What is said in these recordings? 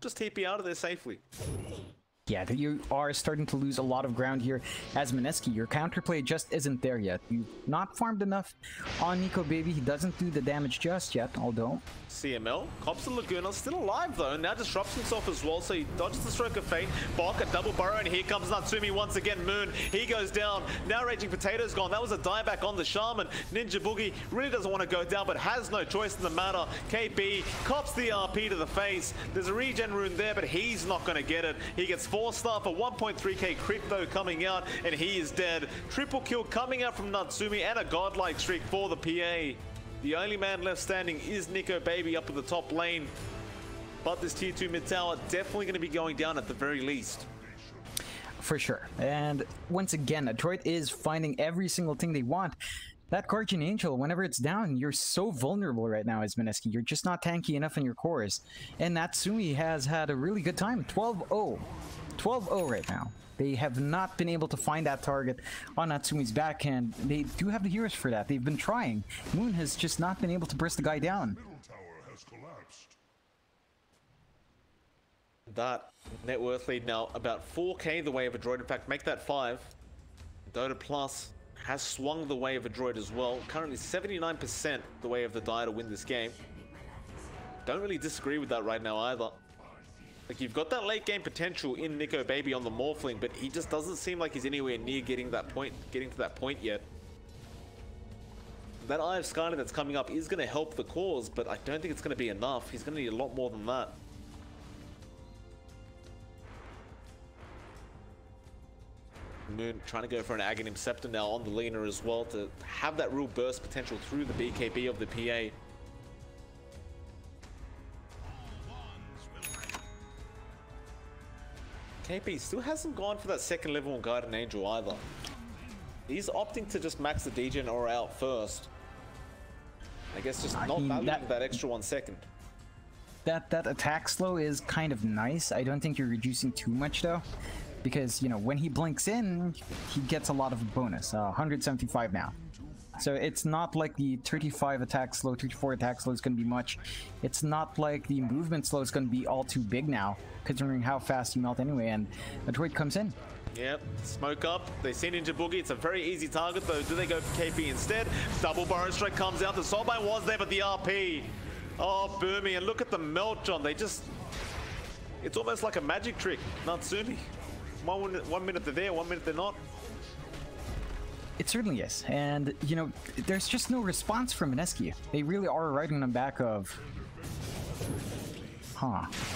just TP out of there safely. Yeah, you are starting to lose a lot of ground here as Mineski. Your counterplay just isn't there yet. You've not farmed enough on NicoBaby. He doesn't do the damage just yet, although... CML, Cops and Laguna still alive though, now disrupts himself as well, so he dodges the stroke of fate. Bok, a double burrow, and here comes Natsumi once again. Moon, he goes down. Now Raging Potato's gone. That was a dieback on the Shaman. Ninja Boogie really doesn't want to go down, but has no choice in the matter. KB cops the RP to the face. There's a regen rune there, but he's not going to get it. He gets 4-star for 1.3k crypto coming out, and he is dead. Triple kill coming out from Natsumi, and a godlike streak for the PA. The only man left standing is NicoBaby up at the top lane. But this tier 2 mid tower definitely going to be going down at the very least. For sure. And once again, Detroit is finding every single thing they want. That Guardian Angel, whenever it's down, you're so vulnerable right now as Mineski. You're just not tanky enough in your cores. And Natsumi has had a really good time. 12-0. 12-0 right now. They have not been able to find that target on Natsumi's backhand. They do have the heroes for that. They've been trying. Moon has just not been able to burst the guy down. Middle tower has collapsed. That net worth lead now about 4k the way of a droid. In fact, make that 5. Dota Plus has swung the way of a droid as well. Currently 79% the way of the die to win this game. Don't really disagree with that right now either. Like, you've got that late game potential in NicoBaby on the Morphling, but he just doesn't seem like he's anywhere near getting to that point yet. That Eye of Skyler that's coming up is going to help the cause, but I don't think it's going to be enough. He's going to need a lot more than that. Moon trying to go for an Aghanim Scepter now on the Lina as well to have that real burst potential through the BKB of the PA. KP still hasn't gone for that second level on Guardian Angel either. He's opting to just max the degen or out first. I guess just not valuing that extra 1 second. That attack slow is kind of nice. I don't think you're reducing too much though. Because, you know, when he blinks in, he gets a lot of bonus. 175 now. So it's not like the 35 attack slow, 34 attack slow is going to be much. It's not like the movement slow is going to be all too big now, considering how fast you melt anyway, and a droid comes in. Yep, smoke up. They see Ninja Boogie. It's a very easy target though. Do they go for KP instead? Double Burrow Strike comes out. The Soulbind was there, but the RP. Oh, Boomy, and look at the melt, John. They just... It's almost like a magic trick. Natsumi. 1 minute they're there, 1 minute they're not. It certainly is, and you know, there's just no response from Mineski. They really are riding on the back of...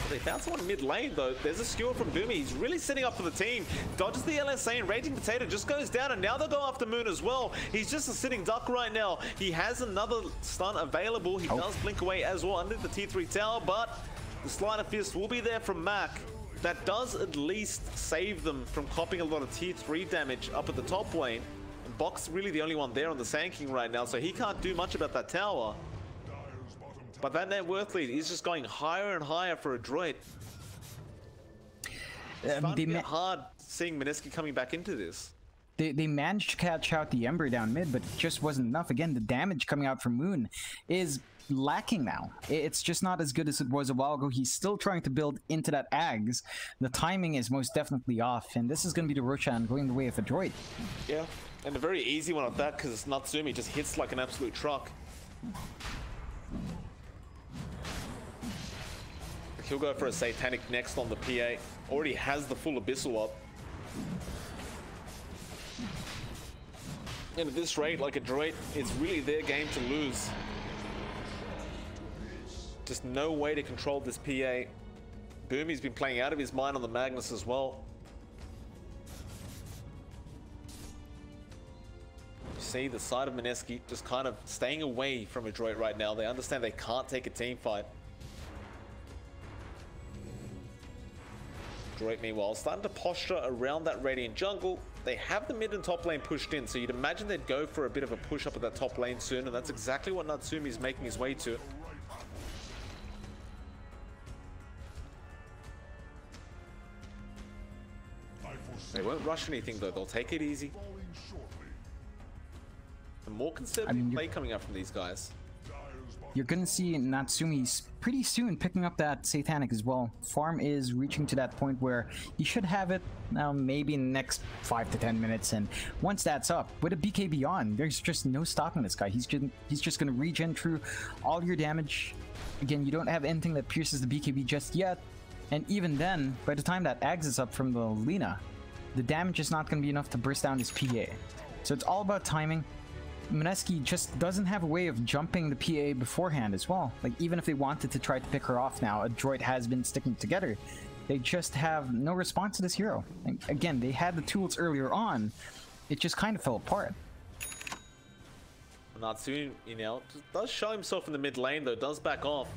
They found someone mid lane though. There's a skewer from Boomy. He's really setting up for the team. Dodges the LSA and Raging Potato just goes down, and now they'll go after Moon as well. He's just a sitting duck right now. He has another stun available. He does blink away as well under the tier 3 tower, but the Sleight of Fist will be there from Mac. That does at least save them from copping a lot of tier 3 damage up at the top lane. And Bok's really the only one there on the Sand King right now, so he can't do much about that tower. But that net worth lead is just going higher and higher for a droid. It's starting to get hard seeing Mineski coming back into this. They managed to catch out the Ember down mid, but it just wasn't enough. Again, the damage coming out from Moon is lacking now. It's just not as good as it was a while ago. He's still trying to build into that Ags. The timing is most definitely off, and this is going to be the Roshan going the way of a droid. Yeah, and a very easy one at that, because Natsumi just hits like an absolute truck. He'll go for a Satanic next on the PA. Already has the full Abyssal up. And at this rate, like a droid, it's really their game to lose. Just no way to control this PA. Boomy's been playing out of his mind on the Magnus as well. You see the side of Mineski just kind of staying away from a droid right now. They understand they can't take a team fight. Droid, meanwhile, starting to posture around that Radiant jungle. They have the mid and top lane pushed in, so you'd imagine they'd go for a bit of a push up at that top lane soon, and that's exactly what Natsumi is making his way to. They won't rush anything though, they'll take it easy. The more conservative play coming out from these guys. you're gonna see Natsumi pretty soon picking up that Satanic as well. Farm is reaching to that point where he should have it now, maybe in the next 5 to 10 minutes, and once that's up, with a BKB on, there's just no stopping this guy. He's just gonna regen through all your damage. Again, you don't have anything that pierces the BKB just yet, and even then, by the time that Ags is up from the Lina, the damage is not gonna be enough to burst down his PA. So it's all about timing. Mineski just doesn't have a way of jumping the PA beforehand as well. Like, even if they wanted to try to pick her off now, a droid has been sticking together. They just have no response to this hero. And again, they had the tools earlier on. It just kind of fell apart. Natsumi, you know, does show himself in the mid lane though, does back off.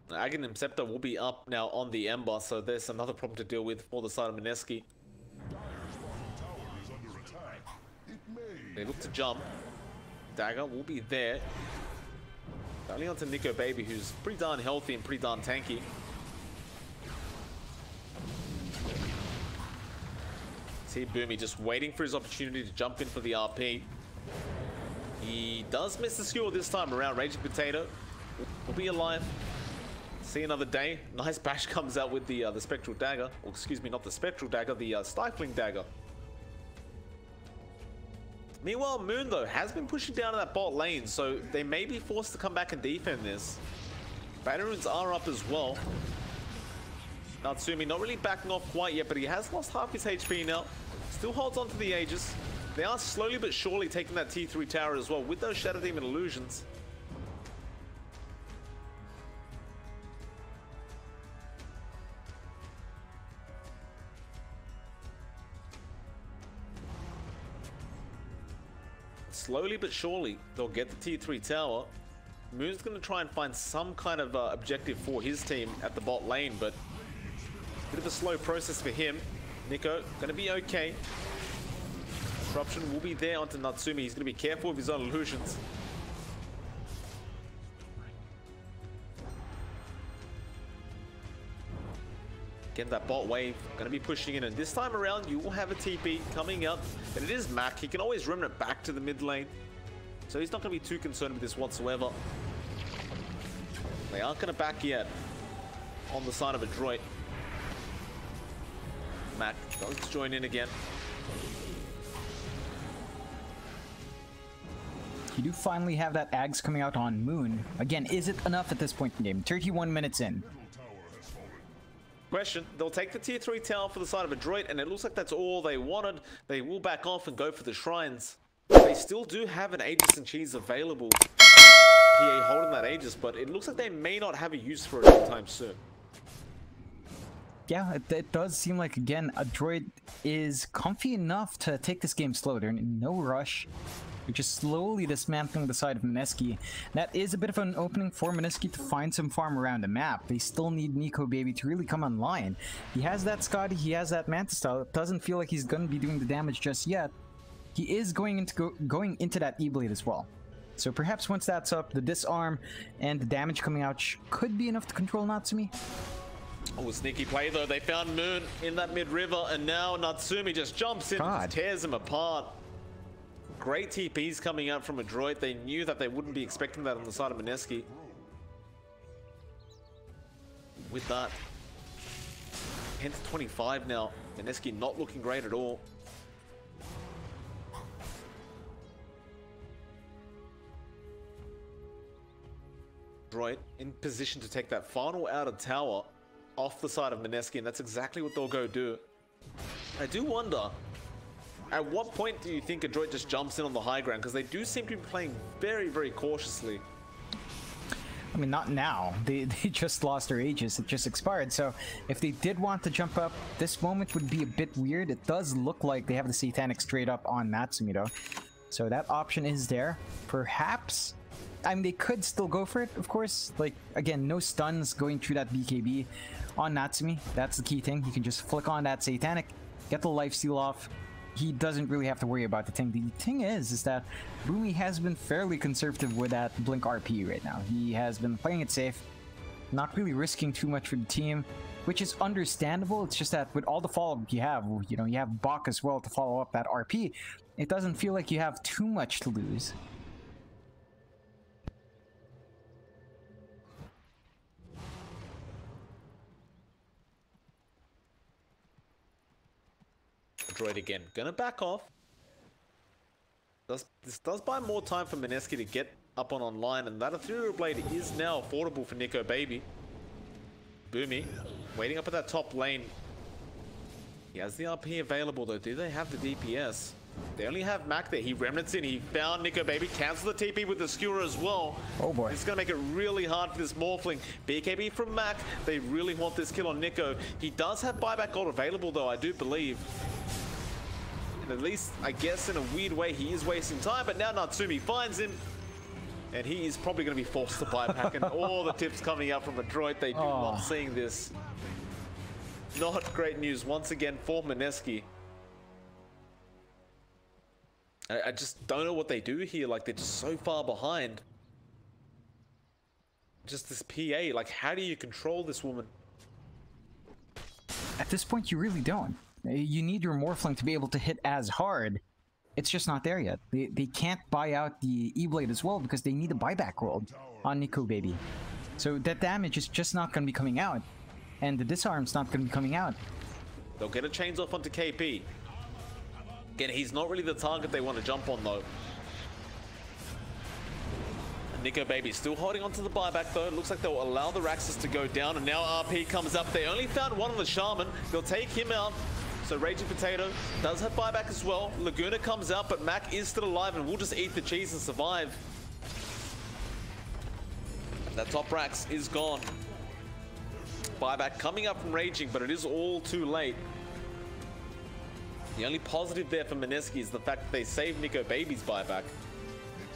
Aghanim Scepter will be up now on the Ember, so there's another problem to deal with for the side of Mineski. They look to jump. Dagger will be there. Only onto Nico Baby, who's pretty darn healthy and pretty darn tanky. See Boomy just waiting for his opportunity to jump in for the RP. He does miss the skewer this time around. Raging Potato will be alive. See another day. Nice bash comes out with the Spectral Dagger. Or excuse me, not the Spectral Dagger, the Stifling Dagger. Meanwhile, Moon, though, has been pushing down to that bot lane, so they may be forced to come back and defend this. Battle Runes are up as well. Natsumi not really backing off quite yet, but he has lost half his HP now. Still holds on to the Aegis. They are slowly but surely taking that T3 tower as well with those Shadow Demon illusions. Slowly but surely, they'll get the T3 tower. Moon's going to try and find some kind of objective for his team at the bot lane, but bit of a slow process for him. Nico, going to be okay. Disruption will be there onto Natsumi. He's going to be careful with his own illusions. Again, that bot wave going to be pushing in, and this time around you will have a TP coming up, and it is Mac. He can always remnant back to the mid lane, so he's not going to be too concerned with this whatsoever. They aren't going to back yet on the side of a droid. Mac does join in again. You do finally have that Ags coming out on Moon. Again, is it enough at this point in the game? 31 minutes in. Question, they'll take the tier 3 tower for the side of a droid, and it looks like that's all they wanted. They will back off and go for the shrines. They still do have an Aegis and Cheese available. PA holding that Aegis, but it looks like they may not have a use for it anytime soon. Yeah, it does seem like, again, a droid is comfy enough to take this game slow. They're in no rush. They're just slowly dismantling the side of Mineski. That is a bit of an opening for Mineski to find some farm around the map. They still need Nico Baby to really come online. He has that Scotty, he has that Manta style. It doesn't feel like he's going to be doing the damage just yet. He is going into that E-Blade as well. So perhaps once that's up, the disarm and the damage coming out could be enough to control Natsumi. Oh, sneaky play though. They found Moon in that mid-river, and now Natsumi just jumps in and just tears him apart. Great TPs coming out from a droid. They knew that they wouldn't be expecting that on the side of Mineski. With that, 10 to 25 now. Mineski not looking great at all. Droid in position to take that final outer tower off the side of Mineski, and that's exactly what they'll go do. I do wonder, at what point do you think a droid just jumps in on the high ground? Because they do seem to be playing very, very cautiously. I mean, not now. They just lost their Aegis. It just expired. So if they did want to jump up, this moment would be a bit weird. It does look like they have the Satanic straight up on Natsumi though. So that option is there. Perhaps, I mean, they could still go for it, of course. Like, again, no stuns going through that BKB on Natsumi. That's the key thing. You can just flick on that Satanic, get the lifesteal off. He doesn't really have to worry about the thing. The thing is that Boomy has been fairly conservative with that Blink RP right now. He has been playing it safe, not really risking too much for the team, which is understandable. It's just that with all the follow-up you have, you know, you have Bach as well to follow up that RP. It doesn't feel like you have too much to lose. Droid again. Gonna back off. This does buy more time for Mineski to get up on online, and that Ethereal Blade is now affordable for Nico Baby. Boomy, waiting up at that top lane. He has the RP available though. Do they have the DPS? They only have Mac there. He remnants in. He found Nico Baby. Cancel the TP with the skewer as well. Oh boy. It's going to make it really hard for this Morphling. BKB from Mac. They really want this kill on Nico. He does have buyback gold available though, I do believe. And at least, I guess, in a weird way, he is wasting time. But now Natsumi finds him. And he is probably going to be forced to buy back. And all the tips coming out from a droid, they do love seeing this. Not great news once again for Mineski. I just don't know what they do here. Like, they're just so far behind. Just this PA, like, how do you control this woman? At this point, you really don't. You need your Morphling to be able to hit as hard. It's just not there yet. They can't buy out the E-Blade as well because they need a buyback roll on Nico Baby. So that damage is just not going to be coming out. And the disarm's not going to be coming out. They'll get a chains off onto KP. Again, he's not really the target they want to jump on though. And Nico Baby still holding onto the buyback though. It looks like they'll allow the Raxus to go down, and now RP comes up. They only found one on the Shaman. They'll take him out. So Raging Potato does have buyback as well. Laguna comes out, but Mac is still alive and will just eat the cheese and survive. That top Rax is gone. Buyback coming up from Raging, but it is all too late. The only positive there for Mineski is the fact that they saved Nico Baby's buyback.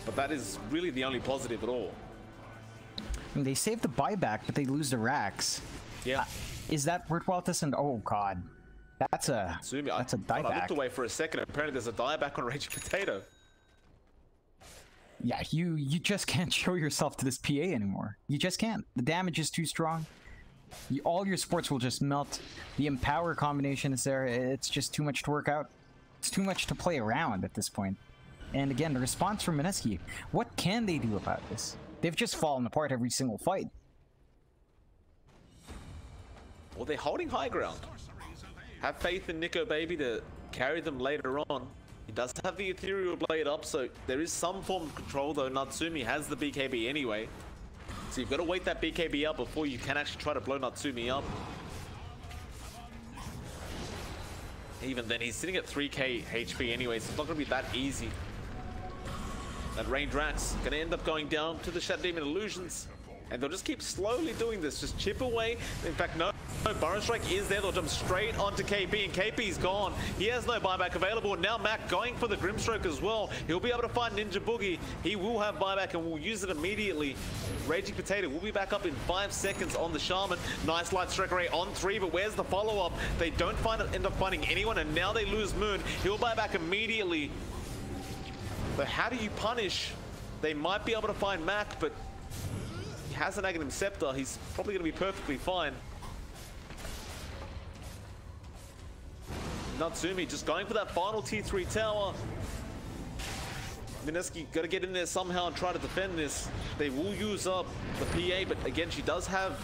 But that is really the only positive at all. And they save the buyback, but they lose the racks. Yeah. Is that worthwhile to send? Oh god. That's a dieback. I looked away for a second. Apparently there's a dieback on Raging Potato. Yeah, you just can't show yourself to this PA anymore. You just can't. The damage is too strong. All your supports will just melt. The Empower combination is there. It's just too much to work out. It's too much to play around at this point. And again, the response from Mineski. What can they do about this? They've just fallen apart every single fight. Well, they're holding high ground. Have faith in Nico Baby to carry them later on. He does have the Ethereal Blade up, so there is some form of control, though Natsumi has the BKB anyway. So you've got to wait that BKB up before you can actually try to blow Natsumi up. Even then, he's sitting at 3k HP anyway, so it's not going to be that easy. That Range Rax going to end up going down to the Shadow Demon Illusions. And they'll just keep slowly doing this, just chip away. In fact, no Burrow Strike is there. They'll jump straight onto KP, and KP's gone. He has no buyback available. And now Mac going for the Grimstroke as well. He'll be able to find Ninja Boogie. He will have buyback and will use it immediately. Raging Potato will be back up in 5 seconds on the Shaman. Nice Light Strike Array on 3, but where's the follow-up? They don't end up finding anyone, and now they lose Moon. He'll buy back immediately. So how do you punish? They might be able to find Mac, but he has an Aghanim Scepter. He's probably going to be perfectly fine. Natsumi just going for that final tier 3 tower. Mineski got to get in there somehow and try to defend this. They will use up the PA, but again, she does have...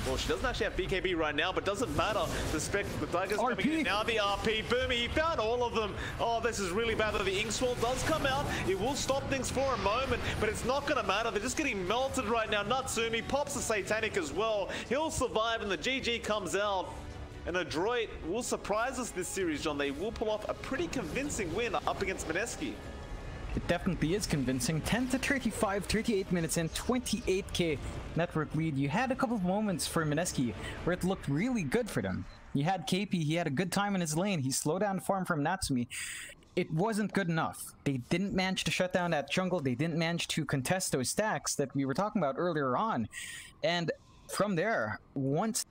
Well, she doesn't actually have BKB right now, but doesn't matter. The Tiger's coming in now. The RP. Boomy, he found all of them. Oh, this is really bad. The Inkswell does come out. It will stop things for a moment, but it's not going to matter. They're just getting melted right now. Natsumi pops the Satanic as well. He'll survive, and the GG comes out. And a droid will surprise us this series, John. They will pull off a pretty convincing win up against Mineski. It definitely is convincing. 10 to 35, 38 minutes in, 28k network lead. You had a couple of moments for Mineski where it looked really good for them. You had KP, he had a good time in his lane. He slowed down farm from Natsumi. It wasn't good enough. They didn't manage to shut down that jungle. They didn't manage to contest those stacks that we were talking about earlier on. And from there, once